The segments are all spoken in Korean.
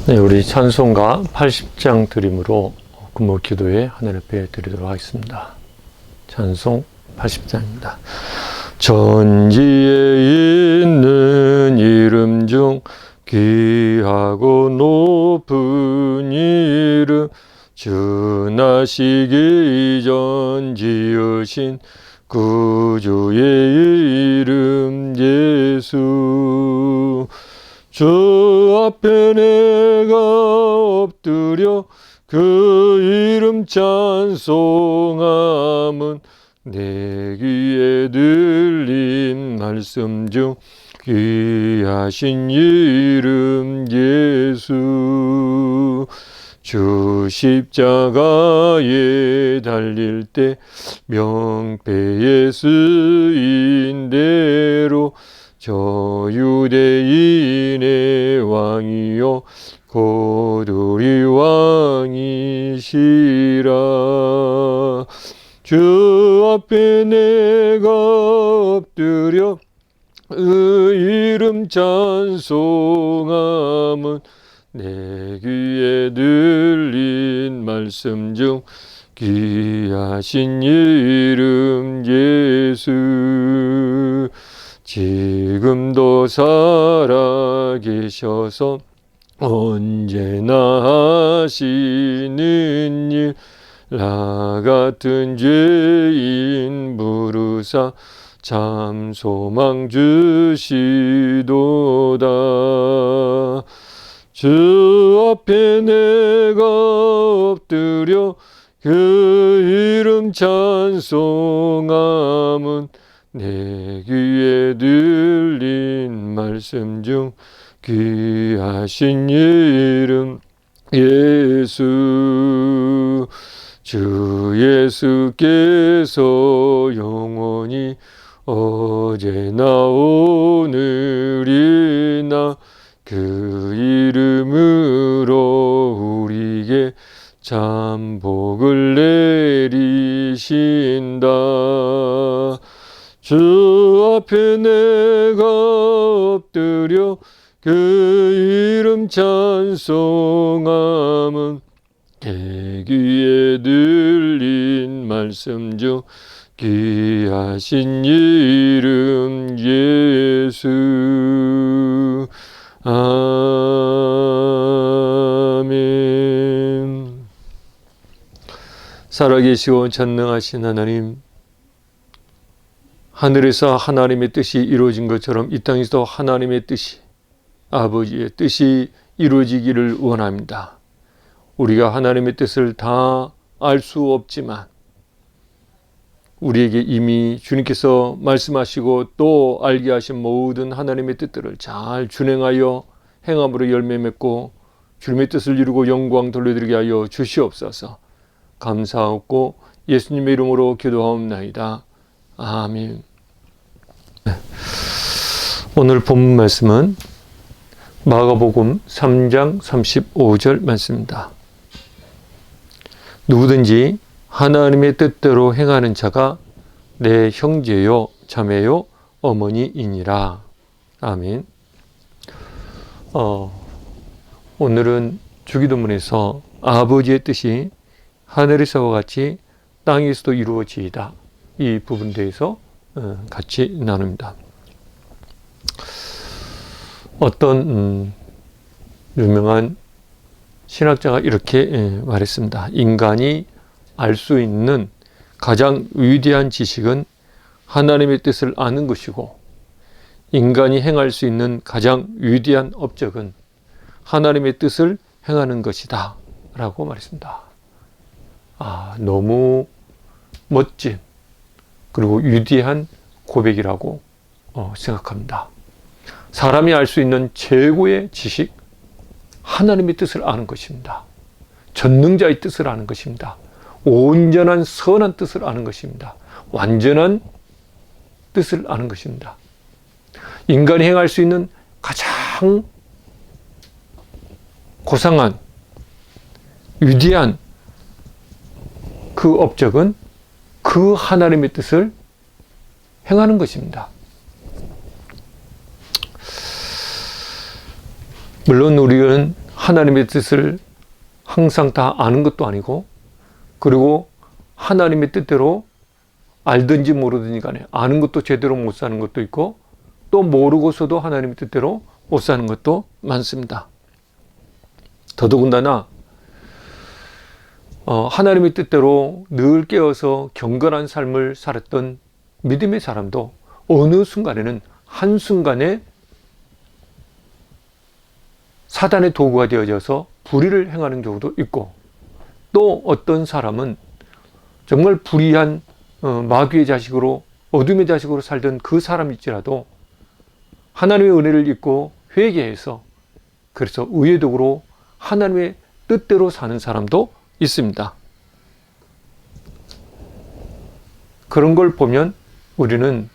네, 우리 찬송가 80장 드림으로 금목 기도회 하늘 앞에 드리도록 하겠습니다. 찬송 80장입니다. 천지에 있는 이름 중 귀하고 높은 이름, 주 나시기 이전 지으신 구주의 이름 예수. 주 앞에 내가 엎드려 그 이름 찬송함은 내 귀에 들린 말씀 중 귀하신 이름 예수. 주 십자가에 달릴 때 명패에 쓰인 대로 저 유대인의 왕이요 곧 우리 왕이시라. 주 앞에 내가 엎드려 그 이름 찬송함은 내 귀에 들린 말씀 중 귀하신 이름 예수. 지금도 살아계셔서 언제나 하시는 일, 나 같은 죄인 부르사 참 소망 주시도다. 주 앞에 내가 엎드려 그 이름 찬송함은 내 귀에 들린 말씀 중 귀하신 이름 예수. 주 예수께서 영원히 어제나 오늘이나 그 이름으로 우리에게 참 복을 내리신다. 주 앞에 내가 엎드려 그 이름 찬송함은 내 귀에 들린 말씀 중 귀하신 이름 예수. 아멘. 살아계시고 전능하신 하나님, 하늘에서 하나님의 뜻이 이루어진 것처럼 이 땅에서도 하나님의 뜻이, 아버지의 뜻이 이루어지기를 원합니다. 우리가 하나님의 뜻을 다 알 수 없지만 우리에게 이미 주님께서 말씀하시고 또 알게 하신 모든 하나님의 뜻들을 잘 준행하여 행함으로 열매 맺고 주님의 뜻을 이루고 영광 돌려드리게 하여 주시옵소서. 감사하고 예수님의 이름으로 기도하옵나이다. 아멘. 오늘 본문 말씀은 마가복음 3장 35절 말씀입니다. 누구든지 하나님의 뜻대로 행하는 자가 내 형제요 자매요 어머니이니라. 아멘. 오늘은 주기도문에서 아버지의 뜻이 하늘에서와 같이 땅에서도 이루어지이다, 이 부분에 대해서 같이 나눕니다. 어떤 유명한 신학자가 이렇게 말했습니다. 인간이 알 수 있는 가장 위대한 지식은 하나님의 뜻을 아는 것이고, 인간이 행할 수 있는 가장 위대한 업적은 하나님의 뜻을 행하는 것이다 라고 말했습니다. 너무 멋진 그리고 위대한 고백이라고 생각합니다. 사람이 알 수 있는 최고의 지식, 하나님의 뜻을 아는 것입니다. 전능자의 뜻을 아는 것입니다. 온전한 선한 뜻을 아는 것입니다. 완전한 뜻을 아는 것입니다. 인간이 행할 수 있는 가장 고상한 위대한 그 업적은 그 하나님의 뜻을 행하는 것입니다. 물론 우리는 하나님의 뜻을 항상 다 아는 것도 아니고, 그리고 하나님의 뜻대로 알든지 모르든지 간에 아는 것도 제대로 못 사는 것도 있고, 또 모르고서도 하나님의 뜻대로 못 사는 것도 많습니다. 더더군다나 하나님의 뜻대로 늘 깨어서 경건한 삶을 살았던 믿음의 사람도 어느 순간에는 한순간에 사단의 도구가 되어져서 불의를 행하는 경우도 있고, 또 어떤 사람은 정말 불의한 마귀의 자식으로, 어둠의 자식으로 살던 그 사람일지라도 하나님의 은혜를 입고 회개해서, 그래서 의의 도구로 하나님의 뜻대로 사는 사람도 있습니다. 그런 걸 보면 우리는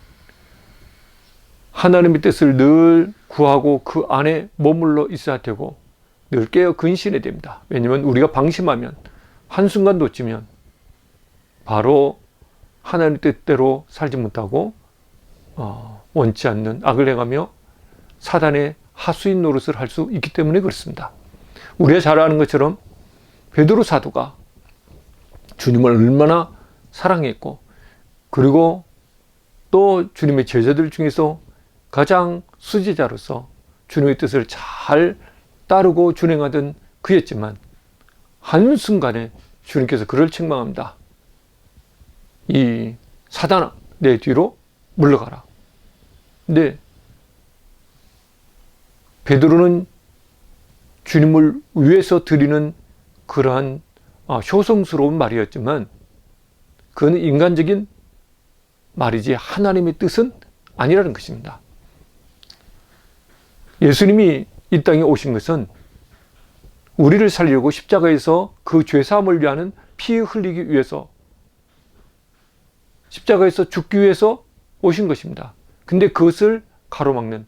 하나님의 뜻을 늘 구하고 그 안에 머물러 있어야 되고, 늘 깨어 근신해야 됩니다. 왜냐하면 우리가 방심하면, 한순간 놓치면 바로 하나님의 뜻대로 살지 못하고 원치 않는 악을 행하며 사단의 하수인 노릇을 할 수 있기 때문에 그렇습니다. 우리가 잘 아는 것처럼 베드로 사도가 주님을 얼마나 사랑했고, 그리고 또 주님의 제자들 중에서 가장 수제자로서 주님의 뜻을 잘 따르고 준행하던 그였지만, 한순간에 주님께서 그를 책망합니다. 이 사단아, 내 뒤로 물러가라. 근데 베드로는 주님을 위해서 드리는 그러한 효성스러운 말이었지만, 그건 인간적인 말이지 하나님의 뜻은 아니라는 것입니다. 예수님이 이 땅에 오신 것은 우리를 살리려고 십자가에서 그 죄사함을 위하는 피 흘리기 위해서, 십자가에서 죽기 위해서 오신 것입니다. 근데 그것을 가로막는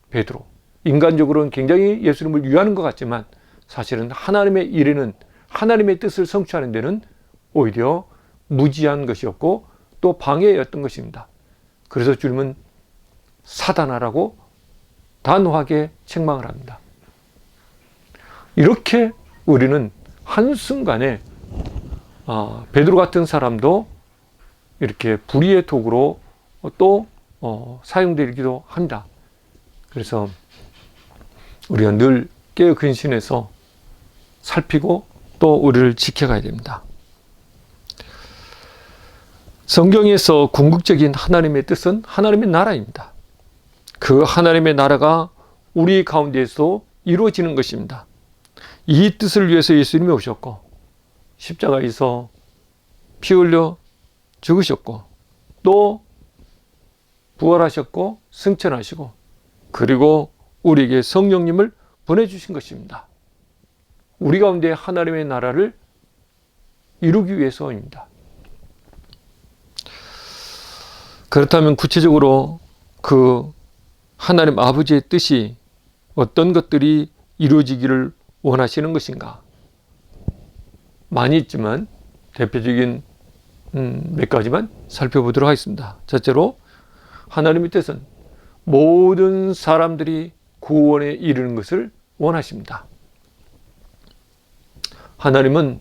베드로, 인간적으로는 굉장히 예수님을 위하는 것 같지만 사실은 하나님의 일에는, 하나님의 뜻을 성취하는 데는 오히려 무지한 것이었고 또 방해였던 것입니다. 그래서 주님은 사단아라고 단호하게 책망을 합니다. 이렇게 우리는 한순간에 베드로 같은 사람도 이렇게 불의의 도구로 또 사용되기도 합니다. 그래서 우리가 늘 깨어 근신해서 살피고 또 우리를 지켜가야 됩니다. 성경에서 궁극적인 하나님의 뜻은 하나님의 나라입니다. 그 하나님의 나라가 우리 가운데에서 이루어지는 것입니다. 이 뜻을 위해서 예수님이 오셨고, 십자가에서 피 흘려 죽으셨고, 또 부활하셨고 승천하시고, 그리고 우리에게 성령님을 보내주신 것입니다. 우리 가운데 하나님의 나라를 이루기 위해서입니다. 그렇다면 구체적으로 그 하나님 아버지의 뜻이 어떤 것들이 이루어지기를 원하시는 것인가? 많이 있지만 대표적인 몇 가지만 살펴보도록 하겠습니다. 첫째로, 하나님의 뜻은 모든 사람들이 구원에 이르는 것을 원하십니다. 하나님은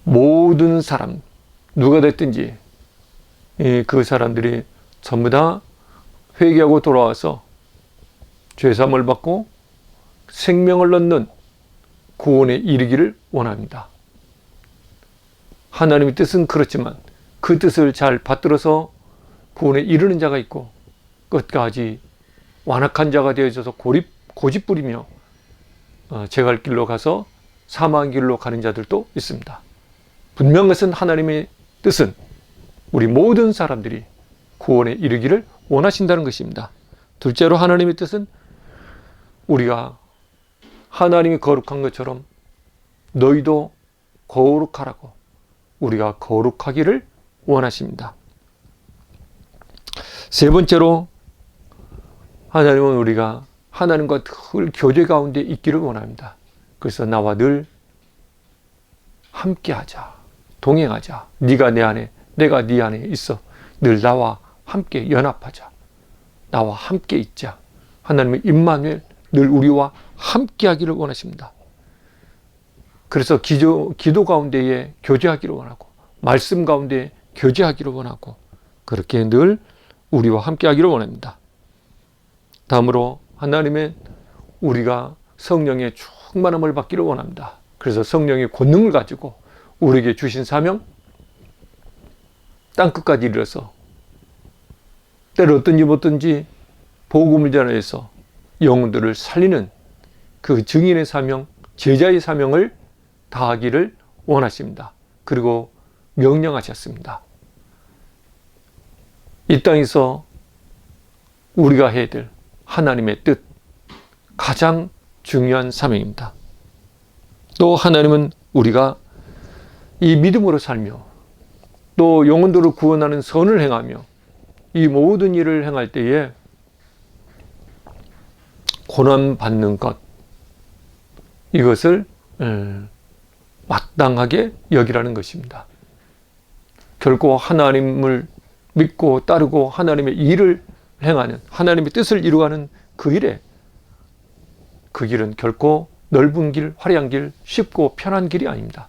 모든 사람, 누가 됐든지 그 사람들이 전부 다 회개하고 돌아와서 죄사함을 받고 생명을 얻는 구원에 이르기를 원합니다. 하나님의 뜻은 그렇지만 그 뜻을 잘 받들어서 구원에 이르는 자가 있고, 끝까지 완악한 자가 되어져서 고집부리며 제 갈 길로 가서 사망의 길로 가는 자들도 있습니다. 분명한 것은 하나님의 뜻은 우리 모든 사람들이 구원에 이르기를 원하신다는 것입니다. 둘째로, 하나님의 뜻은 우리가 하나님이 거룩한 것처럼 너희도 거룩하라고, 우리가 거룩하기를 원하십니다. 세 번째로, 하나님은 우리가 하나님과 늘 교제 가운데 있기를 원합니다. 그래서 나와 늘 함께하자, 동행하자. 네가 내 안에, 내가 네 안에 있어. 늘 나와 함께 연합하자. 나와 함께 있자. 하나님의 임마누엘, 늘 우리와 함께하기를 원하십니다. 그래서 기도 가운데에 교제하기를 원하고 말씀 가운데 교제하기를 원하고 그렇게 늘 우리와 함께하기를 원합니다. 다음으로 하나님은 우리가 성령의 충만함을 받기를 원합니다. 그래서 성령의 권능을 가지고 우리에게 주신 사명, 땅끝까지 이르러서 때로 어떤지 못든지 복음을 전해서 영혼들을 살리는 그 증인의 사명, 제자의 사명을 다하기를 원하십니다. 그리고 명령하셨습니다. 이 땅에서 우리가 해야 될 하나님의 뜻, 가장 중요한 사명입니다. 또 하나님은 우리가 이 믿음으로 살며 또 영혼들을 구원하는 선을 행하며 이 모든 일을 행할 때에 고난받는 것, 이것을 마땅하게 여기라는 것입니다. 결코 하나님을 믿고 따르고 하나님의 일을 행하는, 하나님의 뜻을 이루어가는 그 일에, 그 길은 결코 넓은 길, 화려한 길, 쉽고 편한 길이 아닙니다.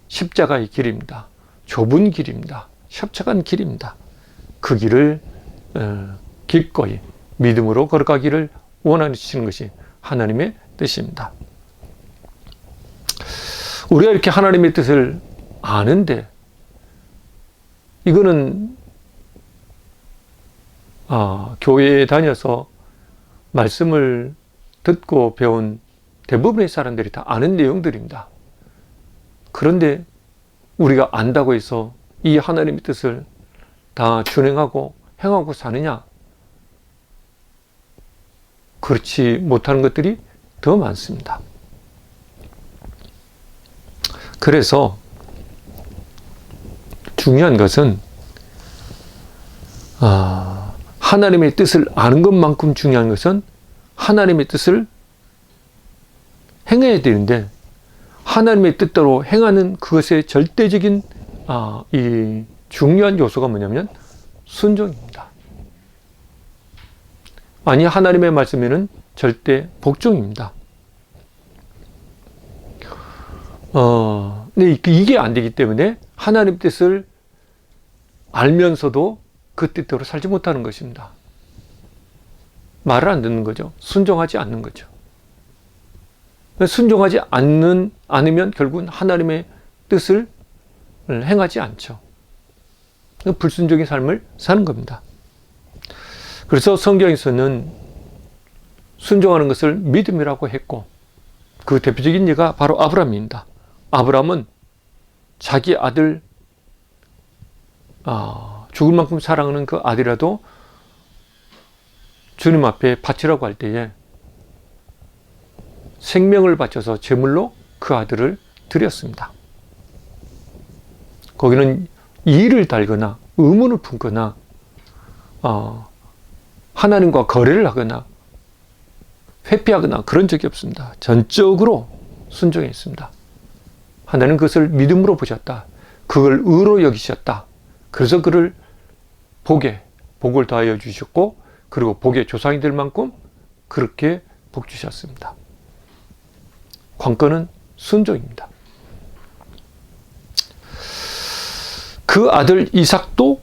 십자가의 길입니다. 좁은 길입니다. 협착한 길입니다. 그 길을 기꺼이 믿음으로 걸어가기를 원하시는 것이 하나님의 뜻입니다. 우리가 이렇게 하나님의 뜻을 아는데 이거는 교회에 다녀서 말씀을 듣고 배운 대부분의 사람들이 다 아는 내용들입니다. 그런데 우리가 안다고 해서 이 하나님의 뜻을 다 준행하고 행하고 사느냐? 그렇지 못하는 것들이 더 많습니다. 그래서 중요한 것은 하나님의 뜻을 아는 것만큼 중요한 것은 하나님의 뜻을 행해야 되는데 하나님의 뜻대로 행하는 그것의 절대적인 이 중요한 요소가 뭐냐면 순종입니다. 아니 하나님의 말씀에는 절대 복종입니다. 근데 이게 안 되기 때문에 하나님 뜻을 알면서도 그 뜻대로 살지 못하는 것입니다. 말을 안 듣는 거죠. 순종하지 않는 거죠. 순종하지 않으면 결국은 하나님의 뜻을 행하지 않죠. 불순종의 삶을 사는 겁니다. 그래서 성경에서는 순종하는 것을 믿음이라고 했고 그 대표적인 예가 바로 아브라함입니다. 아브라함은 자기 아들 죽을 만큼 사랑하는 그 아들이라도 주님 앞에 바치라고 할 때에 생명을 바쳐서 제물로 그 아들을 드렸습니다. 거기는 이의를 달거나 의문을 품거나 하나님과 거래를 하거나 회피하거나 그런 적이 없습니다. 전적으로 순종했습니다. 하나님은 그것을 믿음으로 보셨다. 그걸 의로 여기셨다. 그래서 그를 복을 더하여 주셨고 그리고 복의 조상이 될 만큼 그렇게 복 주셨습니다. 관건은 순종입니다. 그 아들 이삭도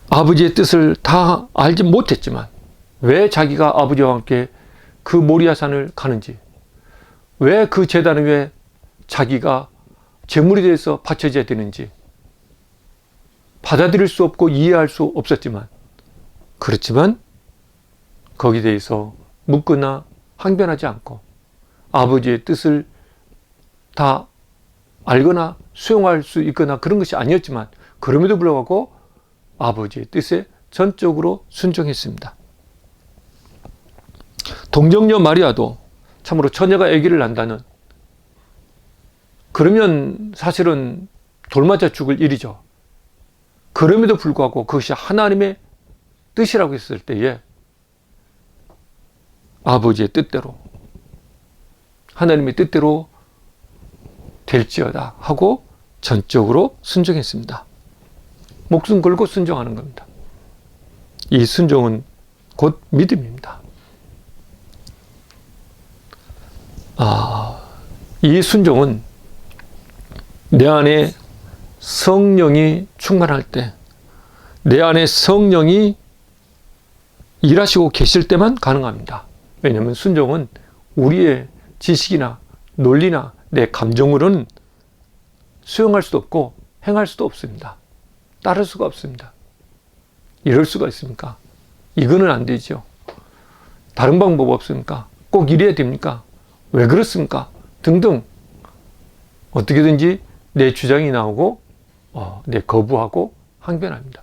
아버지의 뜻을 다 알지 못했지만 왜 자기가 아버지와 함께 그 모리아산을 가는지, 왜 그 제단 위에 자기가 제물이 돼서 바쳐져야 되는지 받아들일 수 없고 이해할 수 없었지만, 그렇지만 거기에 대해서 묻거나 항변하지 않고 아버지의 뜻을 다 알거나 수용할 수 있거나 그런 것이 아니었지만 그럼에도 불구하고 아버지의 뜻에 전적으로 순종했습니다. 동정녀 마리아도 참으로 처녀가 아기를 낳는다는, 그러면 사실은 돌맞아 죽을 일이죠. 그럼에도 불구하고 그것이 하나님의 뜻이라고 했을 때에 아버지의 뜻대로, 하나님의 뜻대로 될지어다 하고 전적으로 순종했습니다. 목숨 걸고 순종하는 겁니다. 이 순종은 곧 믿음입니다. 이 순종은 내 안에 성령이 충만할 때, 내 안에 성령이 일하시고 계실 때만 가능합니다. 왜냐하면 순종은 우리의 지식이나 논리나 내 감정으로는 수용할 수도 없고 행할 수도 없습니다. 따를 수가 없습니다. 이럴 수가 있습니까? 이거는 안 되죠. 다른 방법 없습니까? 꼭 이래야 됩니까? 왜 그렇습니까? 등등 어떻게든지 내 주장이 나오고 내 거부하고 항변합니다.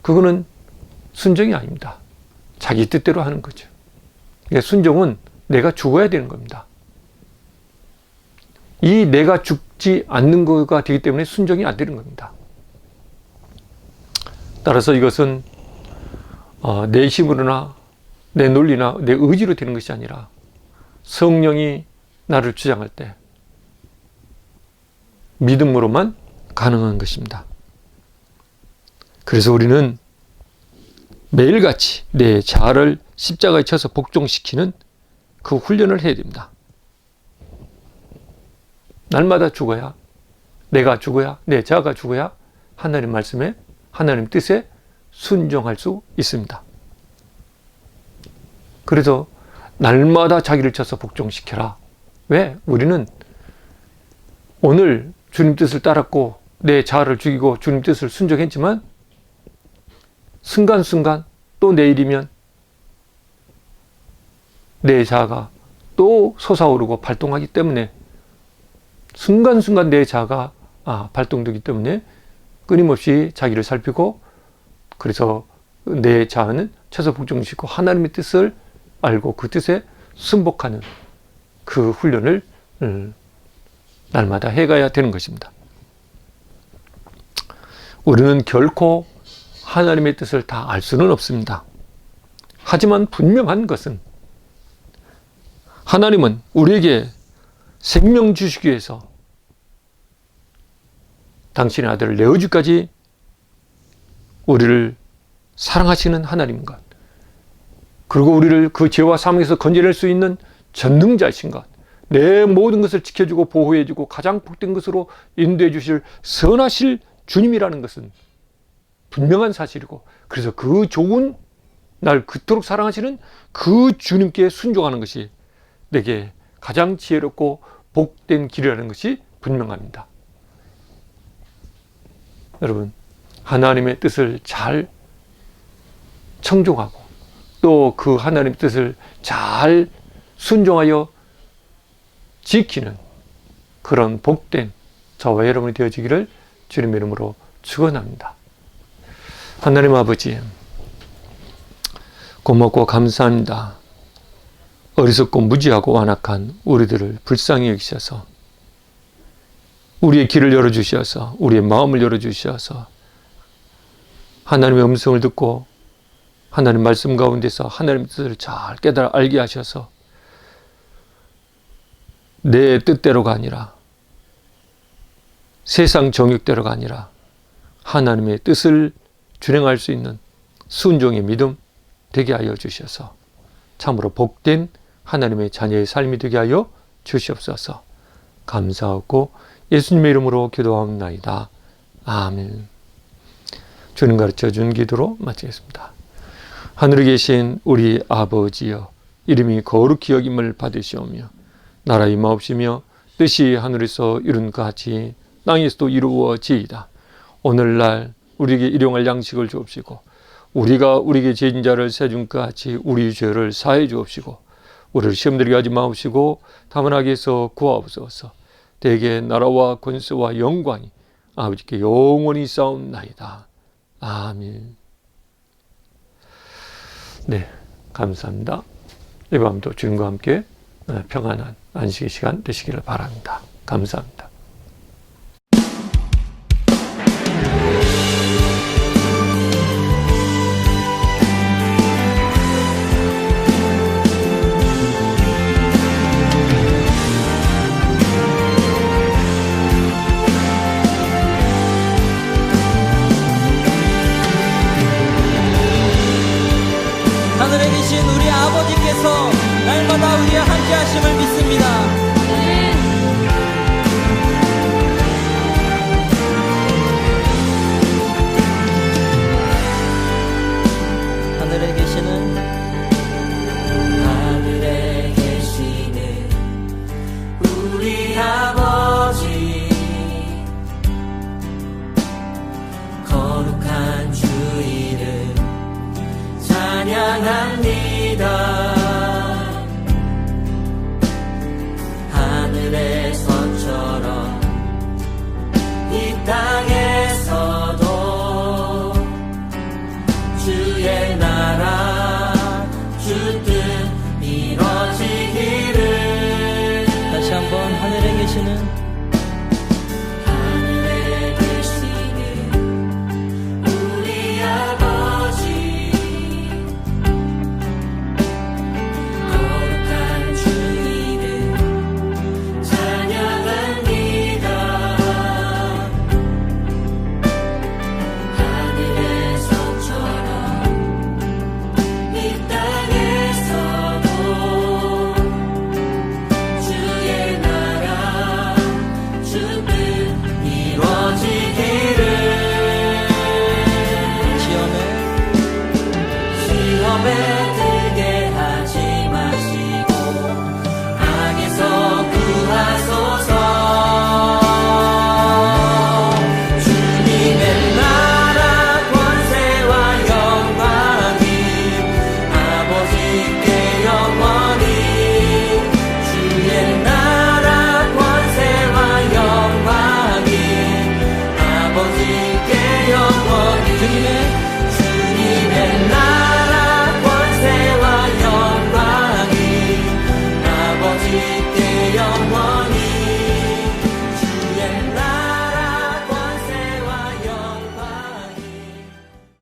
그거는 순종이 아닙니다. 자기 뜻대로 하는 거죠. 순종은 내가 죽어야 되는 겁니다. 이 내가 죽지 않는 거가 되기 때문에 순종이 안 되는 겁니다. 따라서 이것은 내 힘으로나 내 논리나 내 의지로 되는 것이 아니라 성령이 나를 주장할 때 믿음으로만 가능한 것입니다. 그래서 우리는 매일같이 내 자아를 십자가에 쳐서 복종시키는 그 훈련을 해야 됩니다. 날마다 죽어야, 내가 죽어야, 내 자아가 죽어야 하나님 말씀에, 하나님 뜻에 순종할 수 있습니다. 그래서 날마다 자기를 쳐서 복종시켜라. 왜? 우리는 오늘 주님 뜻을 따랐고 내 자아를 죽이고 주님 뜻을 순종했지만 순간순간 또 내일이면 내 자아가 또 솟아오르고 발동하기 때문에 순간순간 내 자아가 발동되기 때문에 끊임없이 자기를 살피고 그래서 내 자아는 쳐서 복종시키고 하나님의 뜻을 알고 그 뜻에 순복하는 그 훈련을 날마다 해가야 되는 것입니다. 우리는 결코 하나님의 뜻을 다 알 수는 없습니다. 하지만 분명한 것은 하나님은 우리에게 생명 주시기 위해서 당신의 아들을 내어주기까지 우리를 사랑하시는 하나님인 것, 그리고 우리를 그 죄와 사망에서 건져낼 수 있는 전능자이신 것, 내 모든 것을 지켜주고 보호해주고 가장 복된 것으로 인도해 주실 선하실 주님이라는 것은 분명한 사실이고, 그래서 그 좋은 날 그토록 사랑하시는 그 주님께 순종하는 것이 내게 가장 지혜롭고 복된 길이라는 것이 분명합니다. 여러분, 하나님의 뜻을 잘 청종하고 또 그 하나님의 뜻을 잘 순종하여 지키는 그런 복된 저와 여러분이 되어지기를 주님의 이름으로 축원합니다. 하나님 아버지, 고맙고 감사합니다. 어리석고 무지하고 완악한 우리들을 불쌍히 여기셔서 우리의 길을 열어주셔서 우리의 마음을 열어주셔서 하나님의 음성을 듣고 하나님 말씀 가운데서 하나님의 뜻을 잘 깨달아 알게 하셔서 내 뜻대로가 아니라 세상 정욕대로가 아니라 하나님의 뜻을 준행할 수 있는 순종의 믿음 되게 하여 주셔서 참으로 복된 하나님의 자녀의 삶이 되게 하여 주시옵소서. 감사하고 예수님의 이름으로 기도하옵나이다. 아멘. 주님 가르쳐 준 기도로 마치겠습니다. 하늘에 계신 우리 아버지여, 이름이 거룩히 여김을 받으시오며 나라 임하옵시며 뜻이 하늘에서 이룬 것 같이 땅에서도 이루어지이다. 오늘날 우리에게 일용할 양식을 주옵시고 우리가 우리에게 죄진 자를 세준 것 같이 우리 죄를 사해 주옵시고 우리를 시험 들게 하지 마옵시고 다만 악에서 구하옵소서. 대개 나라와 권세와 영광이 아버지께 영원히 싸움나이다. 아멘. 네, 감사합니다. 이 밤도 주님과 함께 평안한 안식의 시간 되시기를 바랍니다. 감사합니다. 하늘에 계신 우리 아버지께서 날마다 함께 하심을 믿습니다.